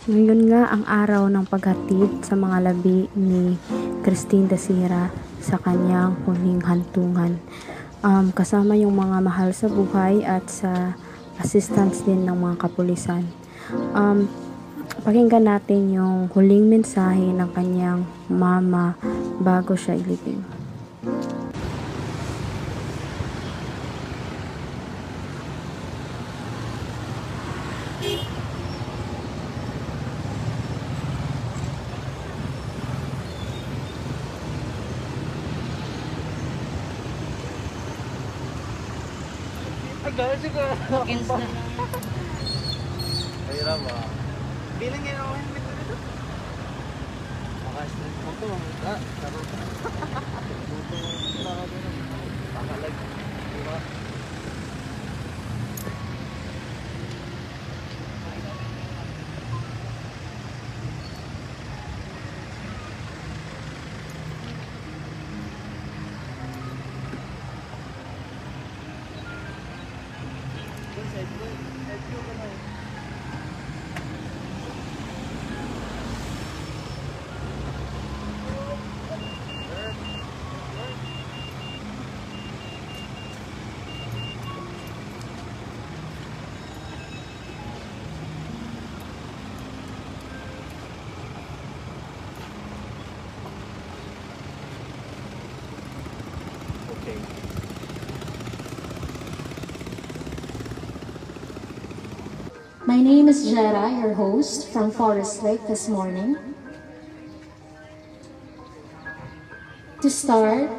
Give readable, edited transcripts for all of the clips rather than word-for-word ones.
Ngayon nga ang araw ng paghatid sa mga labi ni Christine Dasira sa kanyang huling hantungan. Kasama yung mga mahal sa buhay at sa assistance din ng mga kapulisan. Pakinggan natin yung huling mensahe ng kanyang mama bago siya ilibing. Agad juga. Against na. Mahirap ah. Bilang yan ako yung bito dito. Maka-stress mo to. Taro. Buto. Pakalag. Diba? Okay. My name is Jera, your host from Forest Lake this morning. To start,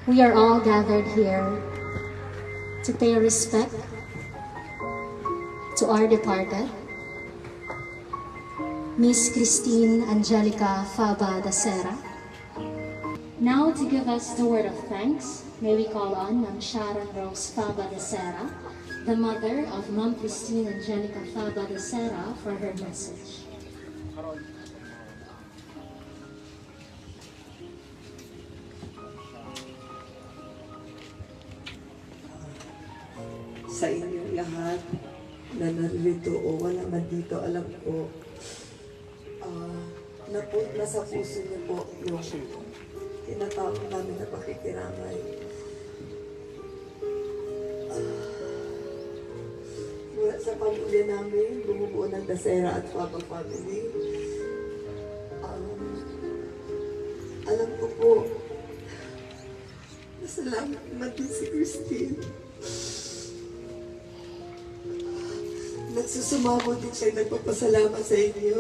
we are all gathered here to pay respect to our departed, Miss Christine Angelica Faba Dasera. Now to give us the word of thanks, may we call on Ma'am Sharon Rose Faba Dasera, the mother of Ma'am Christine Angelica Faba Dasera, for her message. Sa inyong lahat na narito o wala man dito, alam ko nasa puso niyo po yung tinatawag namin na pakikiramay. Mula sa pamilya namin, bumubuo ng Dasera at Faba family. Alam ko po, nasalamat natin si Christine. Nagsusumamo din siya, nagpapasalamat sa inyo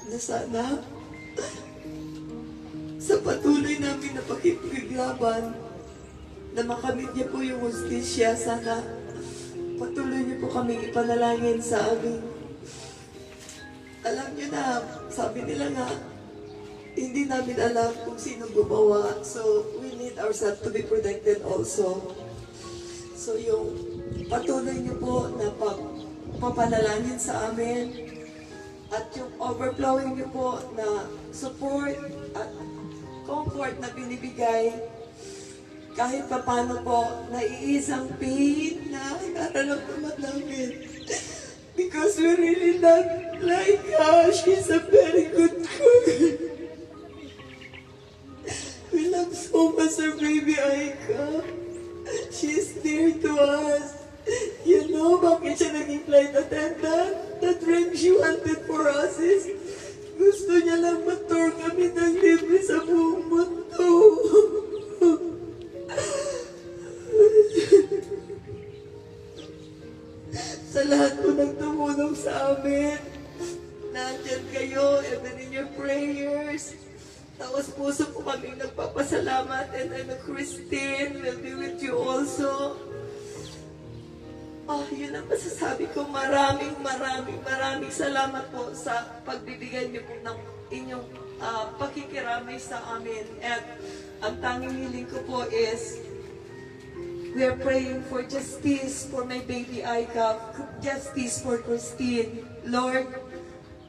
na sana sa patuloy namin na pakikipaglaban na makamit niya po yung hustisya, sana patuloy niyo po kaming ipanalangin sa amin. Alam niyo na, sabi nila nga, hindi namin alam kung sino gumawa, so we need ourselves to be protected also. So yung patuloy niyo po na papanalangin sa amin at yung overflowing niyo po na support at comfort na binibigay kahit pa paano po naiisang pain na nararamdaman namin because we really not like her. She's a very good cook. We love so much our baby Aika. She's dear to us. You know, bakit siya naging flight attendant? The dream she wanted for us is gusto niya lang mag-tour kami ng libre sa buong mundo. Sa lahat po ng tumulong sa amin, nandyan kayo, even in your prayers. Tapos puso po kami nagpapasalamat, and I know Christine will be with you also. Yun ang masasabi ko. Maraming salamat po sa pagbibigay niyo po ng inyong pakikiramay sa amin. At ang tanging hiling ko po is, we are praying for justice for my baby Aika, justice for Christine. Lord,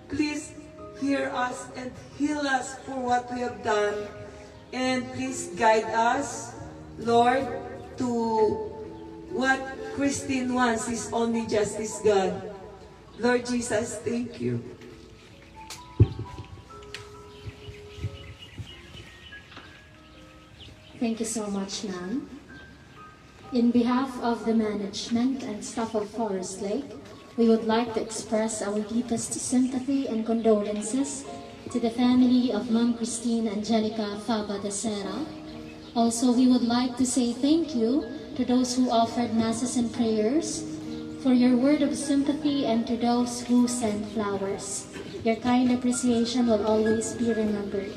please hear us and heal us for what we have done. And please guide us, Lord, to what Christine wants is only justice, God. Lord Jesus, thank you. Thank you so much, ma'am. In behalf of the management and staff of Forest Lake, we would like to express our deepest sympathy and condolences to the family of Ma'am Christine Angelica Faba de Serra. Also, we would like to say thank you to those who offered masses and prayers, for your word of sympathy, and to those who sent flowers. Your kind appreciation will always be remembered.